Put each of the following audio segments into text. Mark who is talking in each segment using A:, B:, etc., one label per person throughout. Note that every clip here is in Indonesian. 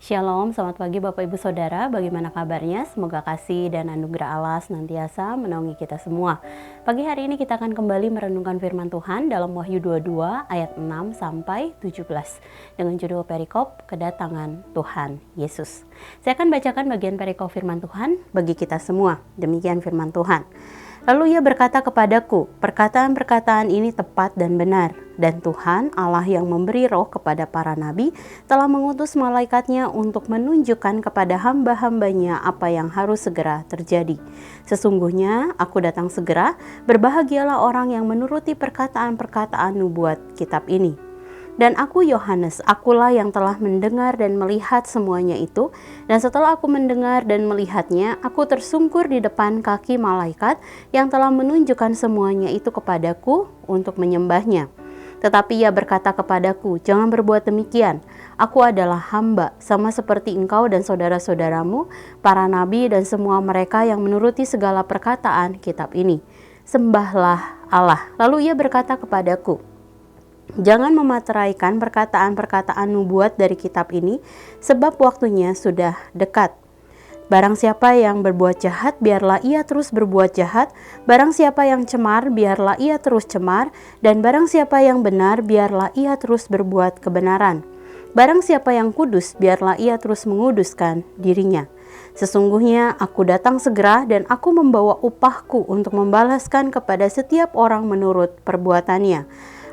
A: Shalom, selamat pagi Bapak Ibu Saudara, bagaimana kabarnya? Semoga kasih dan anugerah Allah senantiasa menaungi kita semua. Pagi hari ini kita akan kembali merenungkan firman Tuhan dalam Wahyu 22 ayat 6 sampai 17 dengan judul perikop kedatangan Tuhan Yesus. Saya akan bacakan bagian perikop firman Tuhan bagi kita semua. Demikian firman Tuhan. Lalu ia berkata kepadaku, perkataan-perkataan ini tepat dan benar. Dan Tuhan Allah yang memberi roh kepada para nabi telah mengutus malaikatnya untuk menunjukkan kepada hamba-hambanya apa yang harus segera terjadi. Sesungguhnya aku datang segera, berbahagialah orang yang menuruti perkataan-perkataan nubuat kitab ini. Dan aku Yohanes, akulah yang telah mendengar dan melihat semuanya itu. Dan setelah aku mendengar dan melihatnya, aku tersungkur di depan kaki malaikat yang telah menunjukkan semuanya itu kepadaku untuk menyembahnya. Tetapi ia berkata kepadaku, jangan berbuat demikian. Aku adalah hamba, sama seperti engkau dan saudara-saudaramu, para nabi dan semua mereka yang menuruti segala perkataan kitab ini. Sembahlah Allah. Lalu ia berkata kepadaku, jangan memateraikan perkataan-perkataan nubuat dari kitab ini, sebab waktunya sudah dekat. Barang siapa yang berbuat jahat, biarlah ia terus berbuat jahat. Barang siapa yang cemar, biarlah ia terus cemar. Dan barang siapa yang benar, biarlah ia terus berbuat kebenaran. Barang siapa yang kudus, biarlah ia terus menguduskan dirinya. Sesungguhnya aku datang segera dan aku membawa upahku untuk membalaskan kepada setiap orang menurut perbuatannya.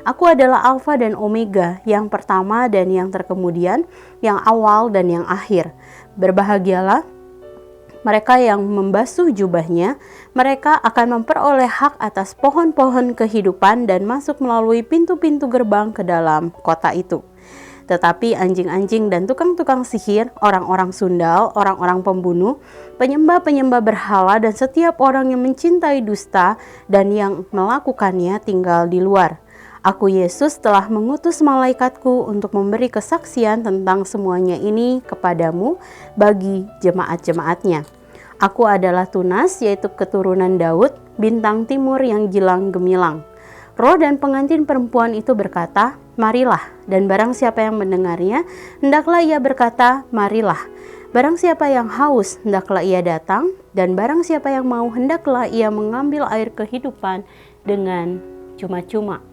A: Aku adalah Alfa dan Omega, yang pertama dan yang terkemudian, yang awal dan yang akhir. Berbahagialah mereka yang membasuh jubahnya, mereka akan memperoleh hak atas pohon-pohon kehidupan dan masuk melalui pintu-pintu gerbang ke dalam kota itu. Tetapi anjing-anjing dan tukang-tukang sihir, orang-orang sundal, orang-orang pembunuh, penyembah-penyembah berhala dan setiap orang yang mencintai dusta dan yang melakukannya tinggal di luar. Aku Yesus telah mengutus malaikatku untuk memberi kesaksian tentang semuanya ini kepadamu bagi jemaat-jemaatnya. Aku adalah Tunas, yaitu keturunan Daud, bintang timur yang gilang gemilang. Roh dan pengantin perempuan itu berkata, marilah, dan barang siapa yang mendengarnya, hendaklah ia berkata, marilah. Barang siapa yang haus, hendaklah ia datang, dan barang siapa yang mau, hendaklah ia mengambil air kehidupan dengan cuma-cuma.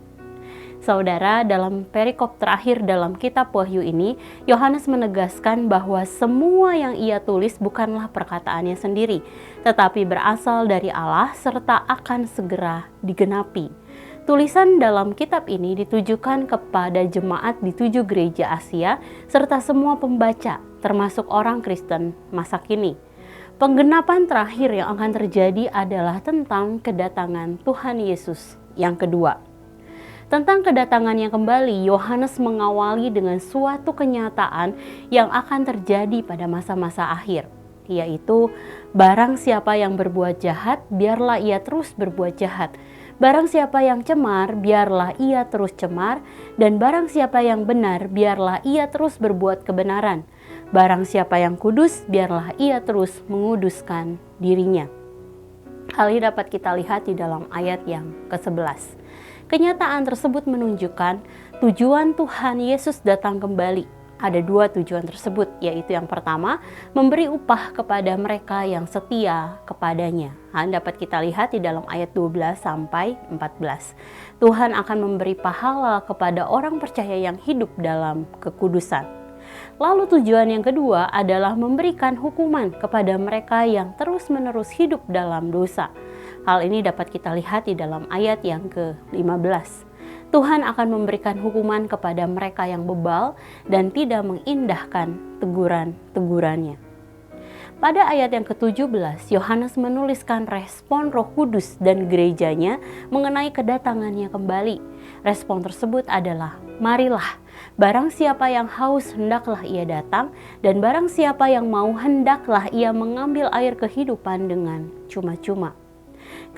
A: Saudara, dalam perikop terakhir dalam kitab Wahyu ini, Yohanes menegaskan bahwa semua yang ia tulis bukanlah perkataannya sendiri, tetapi berasal dari Allah serta akan segera digenapi. Tulisan dalam kitab ini ditujukan kepada jemaat di 7 gereja Asia serta semua pembaca, termasuk orang Kristen masa kini. Penggenapan terakhir yang akan terjadi adalah tentang kedatangan Tuhan Yesus yang kedua. Tentang kedatangannya kembali, Yohanes mengawali dengan suatu kenyataan yang akan terjadi pada masa-masa akhir, yaitu barang siapa yang berbuat jahat, biarlah ia terus berbuat jahat. Barang siapa yang cemar, biarlah ia terus cemar. Dan barang siapa yang benar, biarlah ia terus berbuat kebenaran. Barang siapa yang kudus, biarlah ia terus menguduskan dirinya. Hal ini dapat kita lihat di dalam ayat yang ke-11. Kenyataan tersebut menunjukkan tujuan Tuhan Yesus datang kembali. Ada 2 tujuan tersebut, yaitu yang pertama, memberi upah kepada mereka yang setia kepadanya. Hal dapat kita lihat di dalam ayat 12 sampai 14. Tuhan akan memberi pahala kepada orang percaya yang hidup dalam kekudusan. Lalu tujuan yang kedua adalah memberikan hukuman kepada mereka yang terus-menerus hidup dalam dosa. Hal ini dapat kita lihat di dalam ayat yang ke-15. Tuhan akan memberikan hukuman kepada mereka yang bebal dan tidak mengindahkan teguran-tegurannya. Pada ayat yang ke-17, Yohanes menuliskan respon Roh Kudus dan gerejanya mengenai kedatangannya kembali. Respon tersebut adalah, marilah, barang siapa yang haus hendaklah ia datang, dan barang siapa yang mau hendaklah ia mengambil air kehidupan dengan cuma-cuma.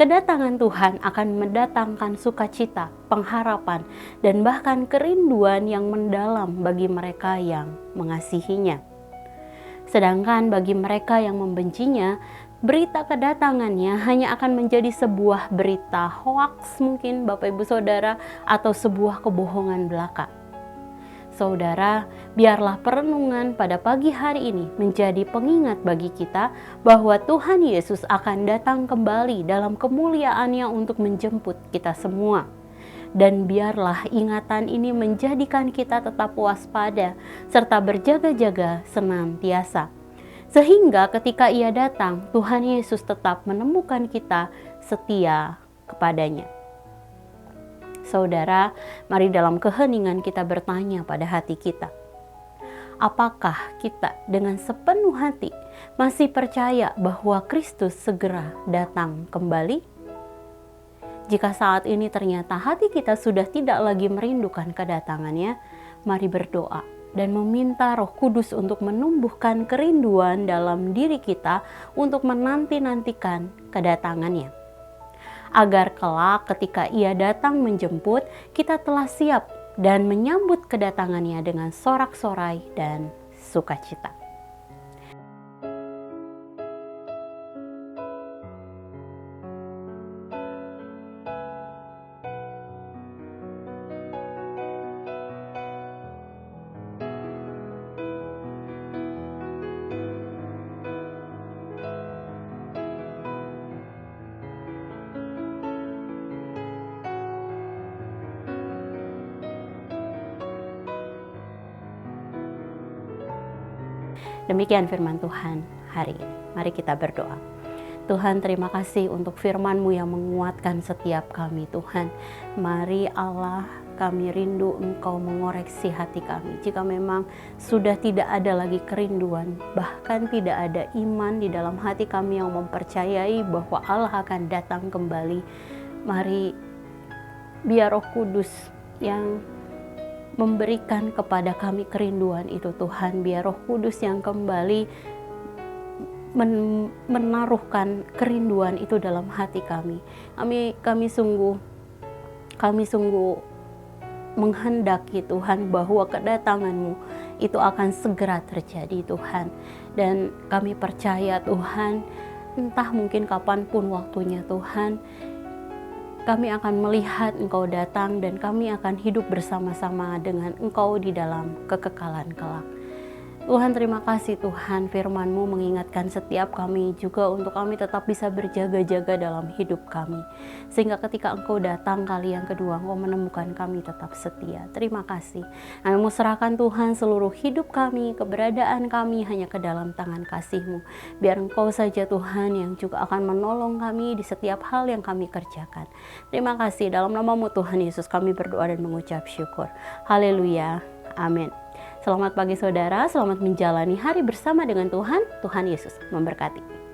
A: Kedatangan Tuhan akan mendatangkan sukacita, pengharapan, dan bahkan kerinduan yang mendalam bagi mereka yang mengasihinya. Sedangkan bagi mereka yang membencinya, berita kedatangannya hanya akan menjadi sebuah berita hoaks mungkin Bapak Ibu Saudara, atau sebuah kebohongan belaka. Saudara, biarlah perenungan pada pagi hari ini menjadi pengingat bagi kita bahwa Tuhan Yesus akan datang kembali dalam kemuliaan-Nya untuk menjemput kita semua. Dan biarlah ingatan ini menjadikan kita tetap waspada serta berjaga-jaga senantiasa. Sehingga ketika Ia datang, Tuhan Yesus tetap menemukan kita setia kepadanya. Saudara, mari dalam keheningan kita bertanya pada hati kita. Apakah kita dengan sepenuh hati masih percaya bahwa Kristus segera datang kembali? Jika saat ini ternyata hati kita sudah tidak lagi merindukan kedatangannya, mari berdoa dan meminta Roh Kudus untuk menumbuhkan kerinduan dalam diri kita untuk menanti-nantikan kedatangannya. Agar kelak ketika Ia datang menjemput, kita telah siap dan menyambut kedatangannya dengan sorak-sorai dan sukacita. Demikian firman Tuhan hari ini. Mari kita berdoa. Tuhan, terima kasih untuk firman-Mu yang menguatkan setiap kami, Tuhan. Mari Allah, kami rindu Engkau mengoreksi hati kami. Jika memang sudah tidak ada lagi kerinduan, bahkan tidak ada iman di dalam hati kami yang mempercayai bahwa Allah akan datang kembali, mari biar Roh Kudus yang memberikan kepada kami kerinduan itu, Tuhan. Biar Roh Kudus yang kembali menaruhkan kerinduan itu dalam hati kami. Kami sungguh menghendaki, Tuhan, bahwa kedatangan-Mu itu akan segera terjadi, Tuhan. Dan kami percaya, Tuhan, entah mungkin kapanpun waktunya, Tuhan, kami akan melihat Engkau datang dan kami akan hidup bersama-sama dengan Engkau di dalam kekekalan kelak. Tuhan, terima kasih Tuhan, firman-Mu mengingatkan setiap kami juga untuk kami tetap bisa berjaga-jaga dalam hidup kami. Sehingga ketika Engkau datang kali yang kedua, Engkau menemukan kami tetap setia. Terima kasih. Kami mau serahkan Tuhan seluruh hidup kami, keberadaan kami hanya ke dalam tangan kasih-Mu. Biar Engkau saja Tuhan yang juga akan menolong kami di setiap hal yang kami kerjakan. Terima kasih, dalam nama-Mu Tuhan Yesus kami berdoa dan mengucap syukur. Haleluya. Amin. Selamat pagi saudara, selamat menjalani hari bersama dengan Tuhan. Tuhan Yesus memberkati.